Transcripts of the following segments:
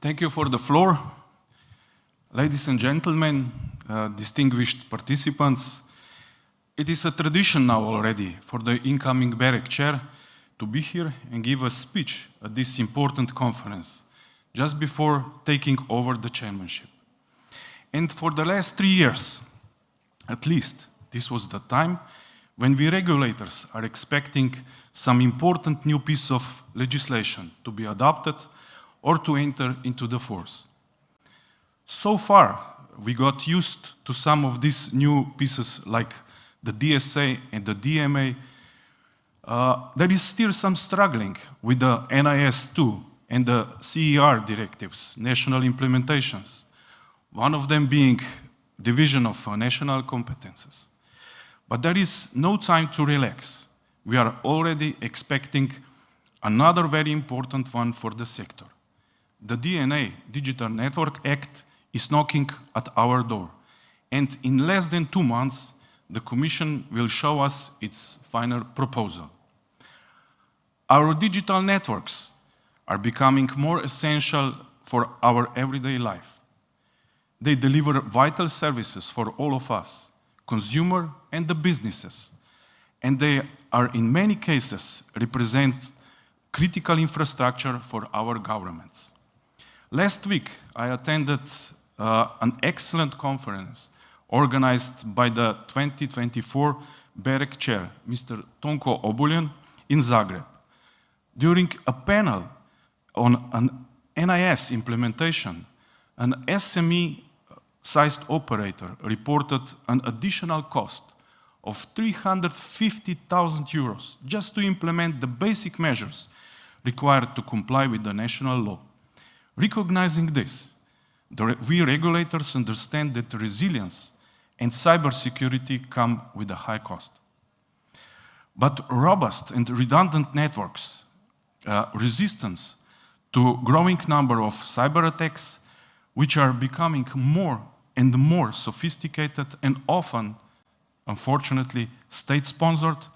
Thank you for the floor. Ladies and gentlemen, distinguished participants, it is a tradition now already for the incoming BEREC chair to be here and give a speech at this important conference, just before taking over the chairmanship. And for the last 3 years, at least, this was the time when we regulators are expecting some important new piece of legislation to be adopted or to enter into the force. So far, we got used to some of these new pieces like the DSA and the DMA. There is still some struggling with the NIS2 and the CER directives, national implementations, one of them being division of national competences. But there is no time to relax. We are already expecting another very important one for the sector. The DNA, Digital Network Act, is knocking at our door. And in less than 2 months, the Commission will show us its final proposal. Our digital networks are becoming more essential for our everyday life. They deliver vital services for all of us, consumer and the businesses. And they are in many cases represent critical infrastructure for our governments. Last week, I attended an excellent conference organized by the 2024 BEREC chair, Mr. Tonko Obuljen, in Zagreb. During a panel on an NIS implementation, an SME-sized operator reported an additional cost of 350,000 euros just to implement the basic measures required to comply with the national law. Recognizing this, we regulators understand that resilience and cybersecurity come with a high cost. But robust and redundant networks, resistance to growing number of cyber attacks, which are becoming more and more sophisticated and often, unfortunately, state-sponsored,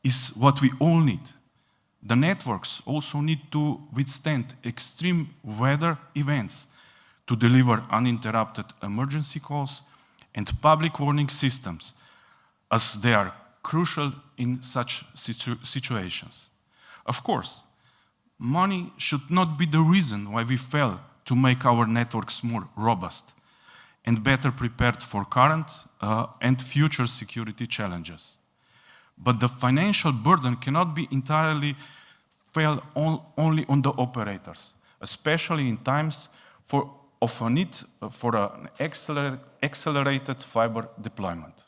is what we all need. The networks also need to withstand extreme weather events to deliver uninterrupted emergency calls and public warning systems, as they are crucial in such situations. Of course, money should not be the reason why we fail to make our networks more robust and better prepared for current and future security challenges. But the financial burden cannot be entirely fell only on the operators, especially in times of a need for an accelerated fiber deployment.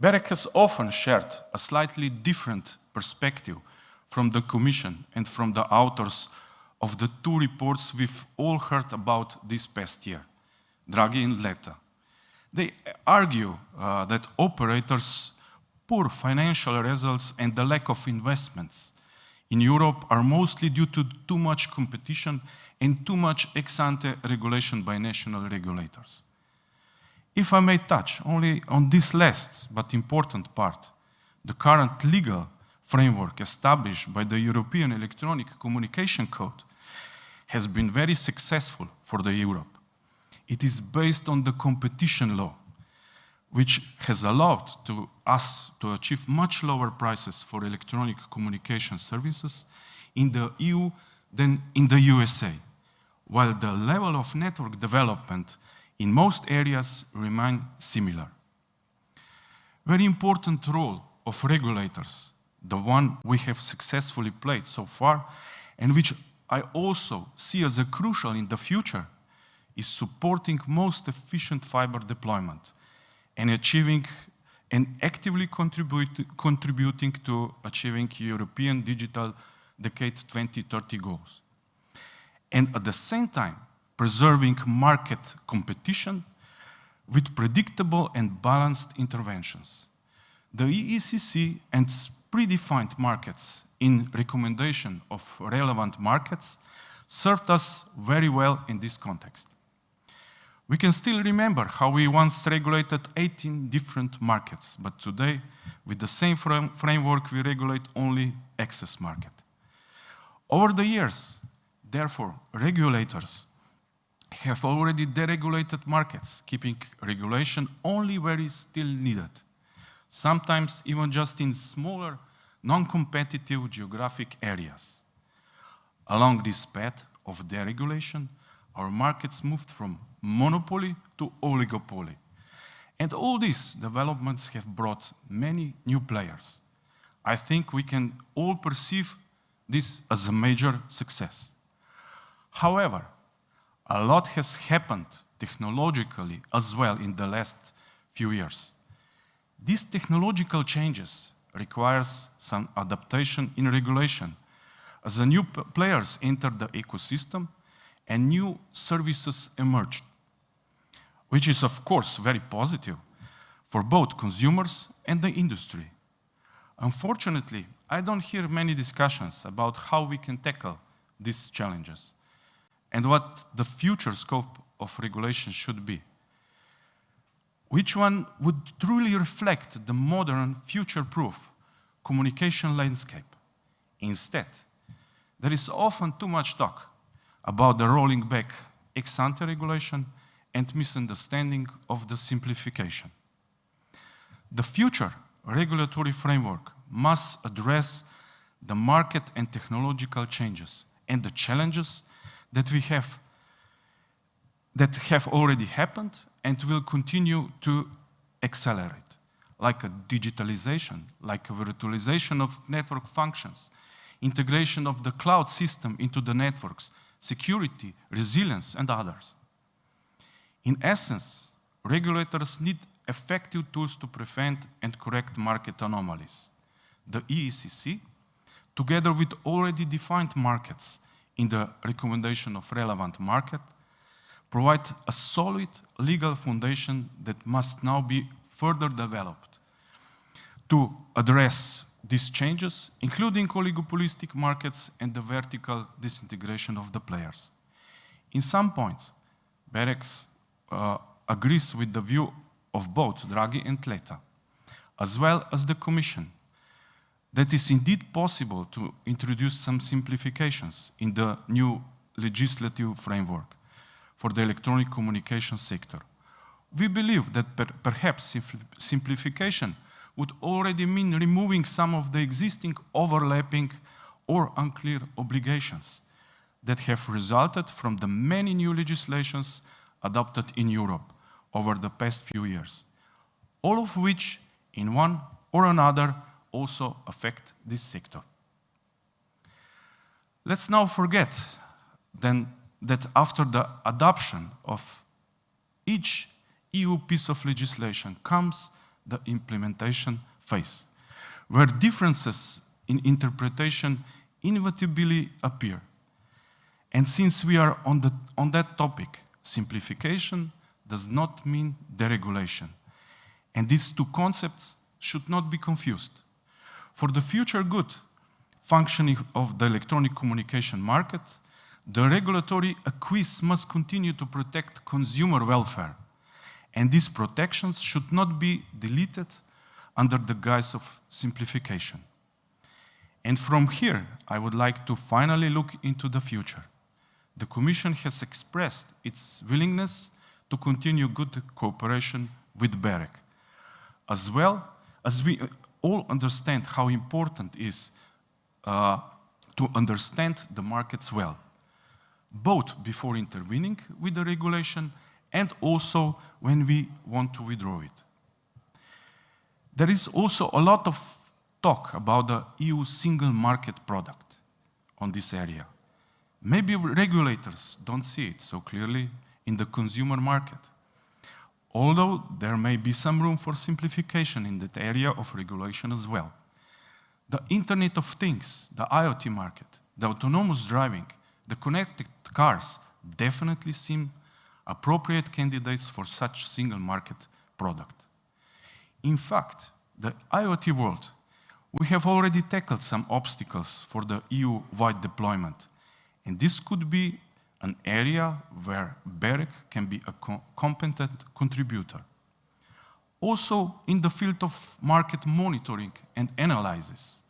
BEREC has often shared a slightly different perspective from the Commission and from the authors of the 2 reports we've all heard about this past year, Draghi and Letta. They argue that operators' poor financial results and the lack of investments in Europe are mostly due to too much competition and too much ex-ante regulation by national regulators. If I may touch only on this last but important part, the current legal framework established by the European Electronic Communication Code has been very successful for Europe. It is based on the competition law, which has allowed us to achieve much lower prices for electronic communication services in the EU than in the USA, while the level of network development in most areas remain similar. Very important role of regulators, the one we have successfully played so far, and which I also see as a crucial in the future, is supporting most efficient fiber deployment and achieving and actively contributing to achieving European Digital Decade 2030 goals. And at the same time, preserving market competition with predictable and balanced interventions. The EECC and predefined markets in recommendation of relevant markets served us very well in this context. We can still remember how we once regulated 18 different markets, but today, with the same framework, we regulate only access market. Over the years, therefore, regulators have already deregulated markets, keeping regulation only where it's still needed, sometimes even just in smaller, non-competitive geographic areas. Along this path of deregulation, our markets moved from monopoly to oligopoly. And all these developments have brought many new players. I think we can all perceive this as a major success. However, a lot has happened technologically as well in the last few years. These technological changes requires some adaptation in regulation as the new players enter the ecosystem and new services emerged, which is of course very positive for both consumers and the industry. Unfortunately, I don't hear many discussions about how we can tackle these challenges and what the future scope of regulation should be. Which one would truly reflect the modern, future-proof communication landscape? Instead, there is often too much talk about the rolling back ex-ante regulation and misunderstanding of the simplification. The future regulatory framework must address the market and technological changes and the challenges that have already happened and will continue to accelerate, like a digitalization, like a virtualization of network functions, integration of the cloud system into the networks, security, resilience, and others. In essence, regulators need effective tools to prevent and correct market anomalies. The EECC, together with already defined markets in the recommendation of relevant market, provide a solid legal foundation that must now be further developed to address these changes, including oligopolistic markets and the vertical disintegration of the players. In some points, BEREC agrees with the view of both Draghi and Letta, as well as the Commission, that is indeed possible to introduce some simplifications in the new legislative framework for the electronic communication sector. We believe that perhaps simplification would already mean removing some of the existing overlapping or unclear obligations that have resulted from the many new legislations adopted in Europe over the past few years, all of which, in one or another, also affect this sector. Let's now forget then that after the adoption of each EU piece of legislation comes the implementation phase, where differences in interpretation inevitably appear. And since we are on that topic, simplification does not mean deregulation. And these two concepts should not be confused. For the future good functioning of the electronic communication market, the regulatory acquis must continue to protect consumer welfare. And these protections should not be deleted under the guise of simplification. And from here, I would like to finally look into the future. The Commission has expressed its willingness to continue good cooperation with BEREC, as well as we all understand how important it is to understand the markets well, both before intervening with the regulation and also when we want to withdraw it. There is also a lot of talk about the EU single market product on this area. Maybe regulators don't see it so clearly in the consumer market, although there may be some room for simplification in that area of regulation as well. The Internet of Things, the IoT market, the autonomous driving, the connected cars definitely seem appropriate candidates for such single market product. In fact, the IoT world, we have already tackled some obstacles for the EU-wide deployment, and this could be an area where BEREC can be a competent contributor. Also, in the field of market monitoring and analysis,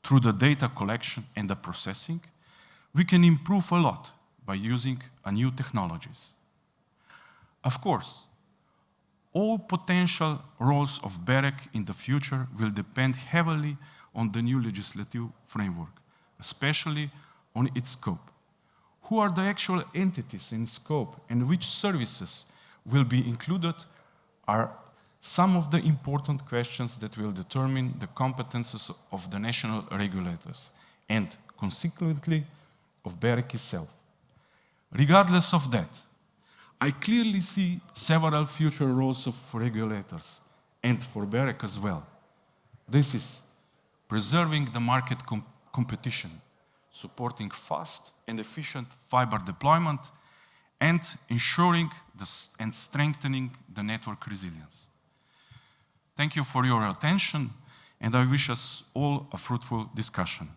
through the data collection and the processing, we can improve a lot by using new technologies. Of course, all potential roles of BEREC in the future will depend heavily on the new legislative framework, especially on its scope. Who are the actual entities in scope and which services will be included are some of the important questions that will determine the competences of the national regulators and, consequently, of BEREC itself. Regardless of that, I clearly see several future roles of regulators and for BEREC as well. This is preserving the market competition, supporting fast and efficient fiber deployment, and ensuring and strengthening the network resilience. Thank you for your attention, and I wish us all a fruitful discussion.